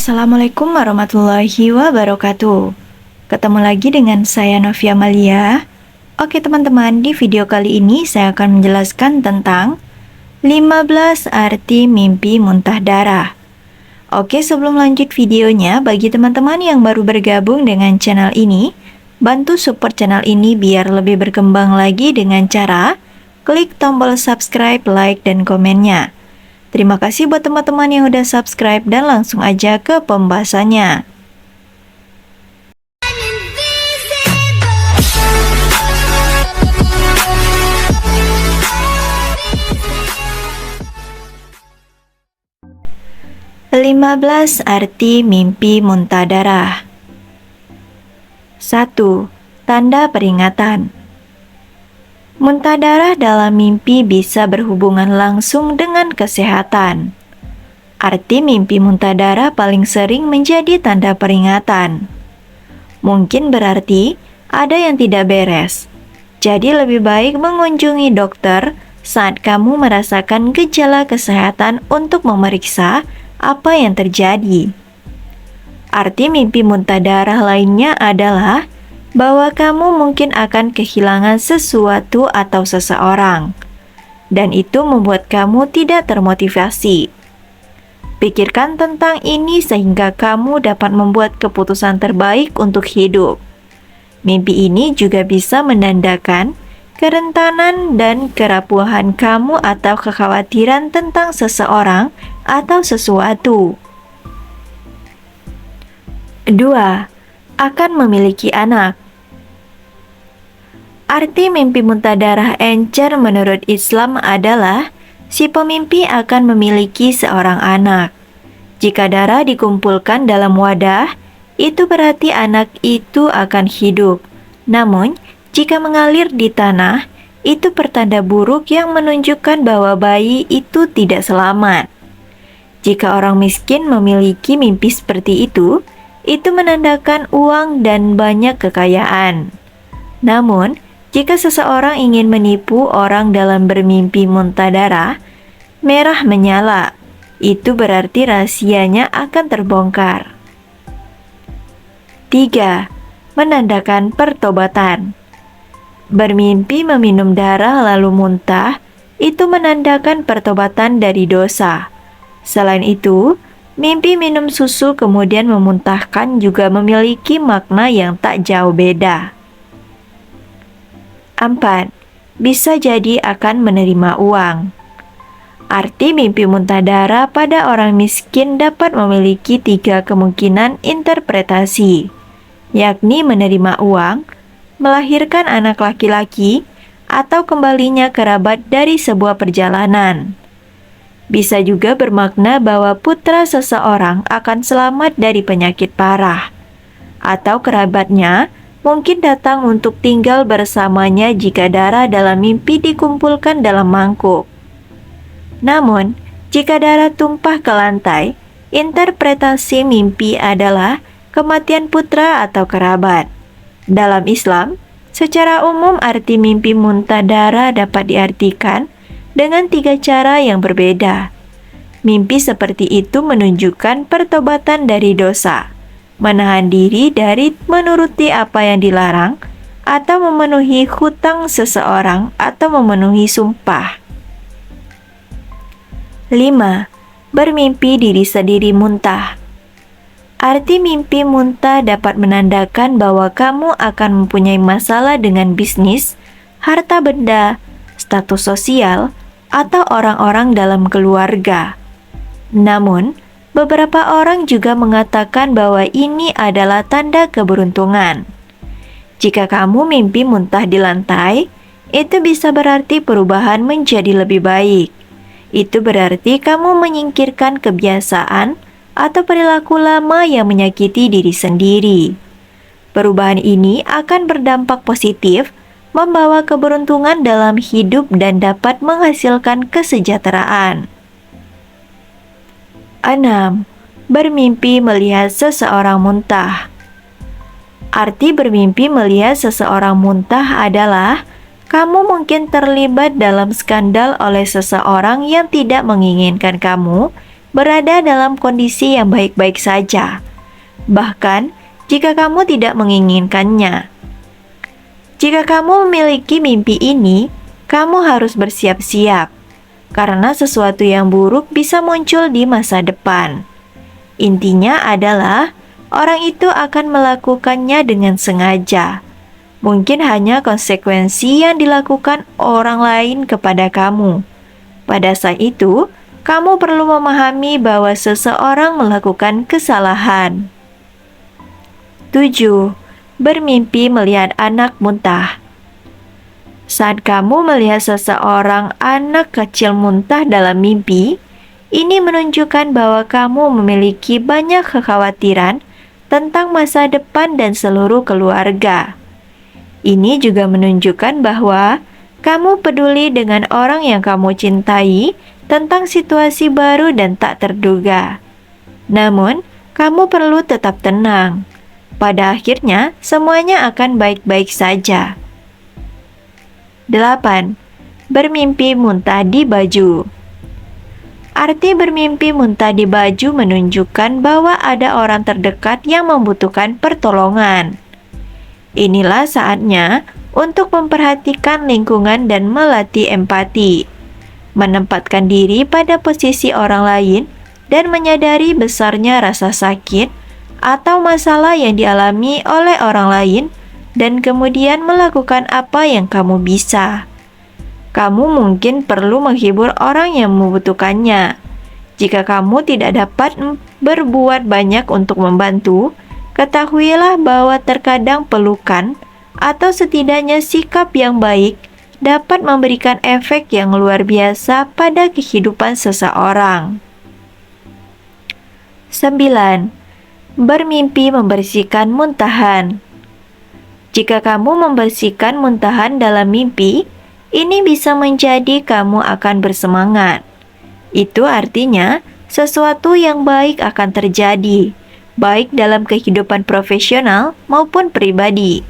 Assalamualaikum warahmatullahi wabarakatuh. Ketemu lagi dengan saya Novia Malia. Oke teman-teman, di video kali ini saya akan menjelaskan tentang 15 arti mimpi muntah darah. Oke, sebelum lanjut videonya, bagi teman-teman yang baru bergabung dengan channel ini, bantu support channel ini biar lebih berkembang lagi dengan cara klik tombol subscribe, like, dan komennya. Terima kasih buat teman-teman yang udah subscribe dan langsung aja ke pembahasannya. Lima belas arti mimpi muntah darah. 1. Tanda peringatan. Muntah darah dalam mimpi bisa berhubungan langsung dengan kesehatan. Arti mimpi muntah darah paling sering menjadi tanda peringatan. Mungkin berarti ada yang tidak beres. Jadi lebih baik mengunjungi dokter saat kamu merasakan gejala kesehatan untuk memeriksa apa yang terjadi. Arti mimpi muntah darah lainnya adalah bahwa kamu mungkin akan kehilangan sesuatu atau seseorang, dan itu membuat kamu tidak termotivasi. Pikirkan tentang ini sehingga kamu dapat membuat keputusan terbaik untuk hidup. Mimpi ini juga bisa menandakan kerentanan dan kerapuhan kamu atau kekhawatiran tentang seseorang atau sesuatu. 2. Akan memiliki anak. Arti mimpi muntah darah encer menurut Islam adalah si pemimpi akan memiliki seorang anak. Jika darah dikumpulkan dalam wadah, itu berarti anak itu akan hidup. Namun, jika mengalir di tanah, itu pertanda buruk yang menunjukkan bahwa bayi itu tidak selamat. Jika orang miskin memiliki mimpi seperti itu menandakan uang dan banyak kekayaan. Namun, jika seseorang ingin menipu orang dalam bermimpi muntah darah, merah menyala, itu berarti rahasianya akan terbongkar. 3. Menandakan pertobatan. Bermimpi meminum darah lalu muntah, itu menandakan pertobatan dari dosa. Selain itu, mimpi minum susu kemudian memuntahkan juga memiliki makna yang tak jauh beda. 4. Bisa jadi akan menerima uang. Arti mimpi muntah darah pada orang miskin dapat memiliki 3 kemungkinan interpretasi, yakni menerima uang, melahirkan anak laki-laki, atau kembalinya kerabat dari sebuah perjalanan. Bisa juga bermakna bahwa putra seseorang akan selamat dari penyakit parah, atau kerabatnya mungkin datang untuk tinggal bersamanya jika darah dalam mimpi dikumpulkan dalam mangkuk. Namun, jika darah tumpah ke lantai, interpretasi mimpi adalah kematian putra atau kerabat. Dalam Islam, secara umum arti mimpi muntah darah dapat diartikan dengan 3 cara yang berbeda. Mimpi seperti itu menunjukkan pertobatan dari dosa, menahan diri dari menuruti apa yang dilarang, atau memenuhi hutang seseorang atau memenuhi sumpah. 5. Bermimpi diri sendiri muntah. Arti mimpi muntah dapat menandakan bahwa kamu akan mempunyai masalah dengan bisnis, harta benda, status sosial, atau orang-orang dalam keluarga. Namun, beberapa orang juga mengatakan bahwa ini adalah tanda keberuntungan. Jika kamu mimpi muntah di lantai, itu bisa berarti perubahan menjadi lebih baik. Itu berarti kamu menyingkirkan kebiasaan atau perilaku lama yang menyakiti diri sendiri. Perubahan ini akan berdampak positif, membawa keberuntungan dalam hidup dan dapat menghasilkan kesejahteraan. 6. Bermimpi melihat seseorang muntah. Arti bermimpi melihat seseorang muntah adalah kamu mungkin terlibat dalam skandal oleh seseorang yang tidak menginginkan kamu berada dalam kondisi yang baik-baik saja, bahkan jika kamu tidak menginginkannya. Jika kamu memiliki mimpi ini, kamu harus bersiap-siap, karena sesuatu yang buruk bisa muncul di masa depan. Intinya adalah orang itu akan melakukannya dengan sengaja. Mungkin hanya konsekuensi yang dilakukan orang lain kepada kamu. Pada saat itu, kamu perlu memahami bahwa seseorang melakukan kesalahan. 7. Bermimpi melihat anak muntah. Saat kamu melihat seseorang anak kecil muntah dalam mimpi, ini menunjukkan bahwa kamu memiliki banyak kekhawatiran tentang masa depan dan seluruh keluarga. Ini juga menunjukkan bahwa kamu peduli dengan orang yang kamu cintai tentang situasi baru dan tak terduga. Namun, kamu perlu tetap tenang. Pada akhirnya, semuanya akan baik-baik saja. 8. Bermimpi muntah di baju. Arti bermimpi muntah di baju menunjukkan bahwa ada orang terdekat yang membutuhkan pertolongan. Inilah saatnya untuk memperhatikan lingkungan dan melatih empati, menempatkan diri pada posisi orang lain, dan menyadari besarnya rasa sakit atau masalah yang dialami oleh orang lain, dan kemudian melakukan apa yang kamu bisa. Kamu mungkin perlu menghibur orang yang membutuhkannya. Jika kamu tidak dapat berbuat banyak untuk membantu, ketahuilah bahwa terkadang pelukan atau setidaknya sikap yang baik dapat memberikan efek yang luar biasa pada kehidupan seseorang. 9. Bermimpi membersihkan muntahan. Jika kamu membersihkan muntahan dalam mimpi, ini bisa menjadi kamu akan bersemangat. Itu artinya sesuatu yang baik akan terjadi, baik dalam kehidupan profesional maupun pribadi.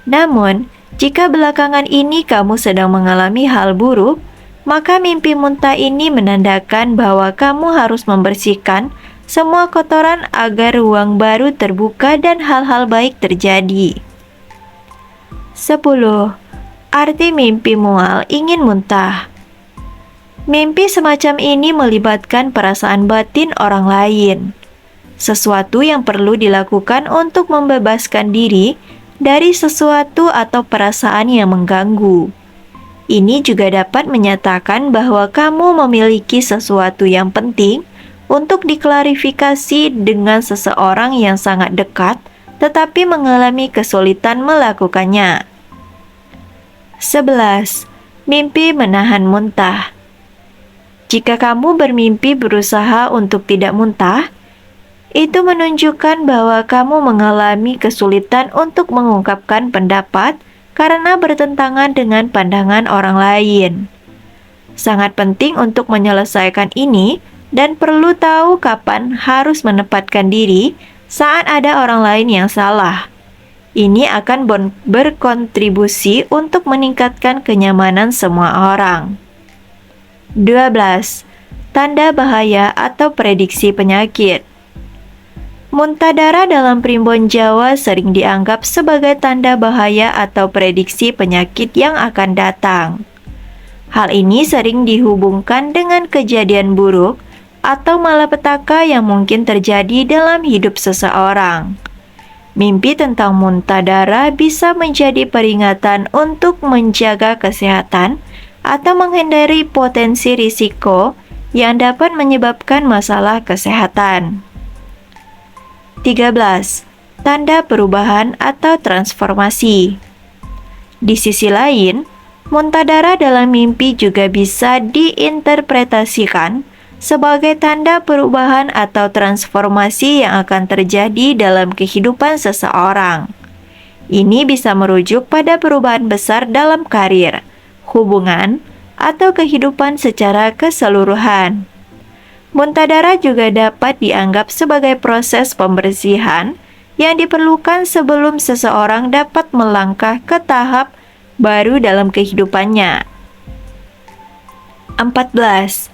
Namun, jika belakangan ini kamu sedang mengalami hal buruk, maka mimpi muntah ini menandakan bahwa kamu harus membersihkan semua kotoran agar ruang baru terbuka dan hal-hal baik terjadi. 10. Arti mimpi mual ingin muntah. Mimpi semacam ini melibatkan perasaan batin orang lain, sesuatu yang perlu dilakukan untuk membebaskan diri dari sesuatu atau perasaan yang mengganggu. Ini juga dapat menyatakan bahwa kamu memiliki sesuatu yang penting untuk diklarifikasi dengan seseorang yang sangat dekat, tetapi mengalami kesulitan melakukannya. 11. Mimpi menahan muntah. Jika kamu bermimpi berusaha untuk tidak muntah, itu menunjukkan bahwa kamu mengalami kesulitan untuk mengungkapkan pendapat karena bertentangan dengan pandangan orang lain. Sangat penting untuk menyelesaikan ini dan perlu tahu kapan harus menempatkan diri saat ada orang lain yang salah. Ini akan berkontribusi untuk meningkatkan kenyamanan semua orang. 12. Tanda bahaya atau prediksi penyakit. Muntah darah dalam primbon Jawa sering dianggap sebagai tanda bahaya atau prediksi penyakit yang akan datang. Hal ini sering dihubungkan dengan kejadian buruk atau malapetaka yang mungkin terjadi dalam hidup seseorang. Mimpi tentang muntah darah bisa menjadi peringatan untuk menjaga kesehatan atau menghindari potensi risiko yang dapat menyebabkan masalah kesehatan. 13. Tanda perubahan atau transformasi. Di sisi lain, muntah darah dalam mimpi juga bisa diinterpretasikan sebagai tanda perubahan atau transformasi yang akan terjadi dalam kehidupan seseorang. Ini bisa merujuk pada perubahan besar dalam karir, hubungan, atau kehidupan secara keseluruhan. Muntah darah juga dapat dianggap sebagai proses pembersihan yang diperlukan sebelum seseorang dapat melangkah ke tahap baru dalam kehidupannya. 14.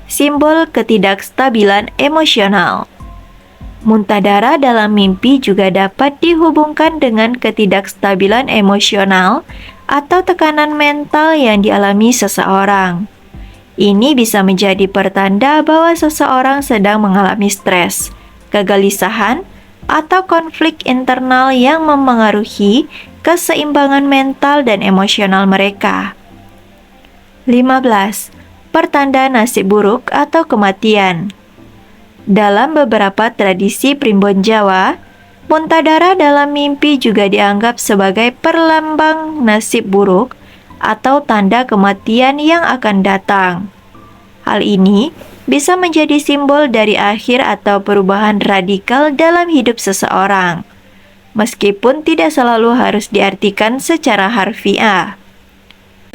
simbol ketidakstabilan emosional. Muntah darah dalam mimpi juga dapat dihubungkan dengan ketidakstabilan emosional atau tekanan mental yang dialami seseorang. Ini bisa menjadi pertanda bahwa seseorang sedang mengalami stres, kegelisahan, atau konflik internal yang memengaruhi keseimbangan mental dan emosional mereka. 15. Pertanda nasib buruk atau kematian. Dalam beberapa tradisi Primbon Jawa, muntah darah dalam mimpi juga dianggap sebagai perlambang nasib buruk atau tanda kematian yang akan datang. Hal ini bisa menjadi simbol dari akhir atau perubahan radikal dalam hidup seseorang, meskipun tidak selalu harus diartikan secara harfiah.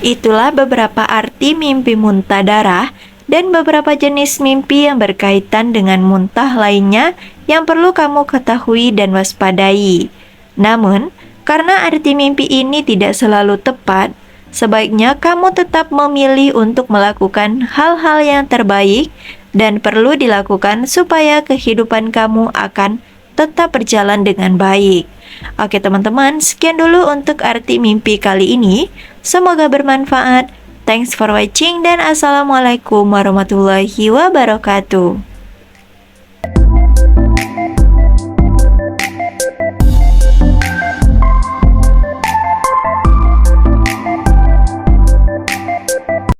Itulah beberapa arti mimpi muntah darah dan beberapa jenis mimpi yang berkaitan dengan muntah lainnya yang perlu kamu ketahui dan waspadai. Namun, karena arti mimpi ini tidak selalu tepat, sebaiknya kamu tetap memilih untuk melakukan hal-hal yang terbaik dan perlu dilakukan supaya kehidupan kamu akan tetap berjalan dengan baik. Oke teman-teman, sekian dulu untuk arti mimpi kali ini. Semoga bermanfaat. Thanks for watching dan Assalamualaikum warahmatullahi wabarakatuh.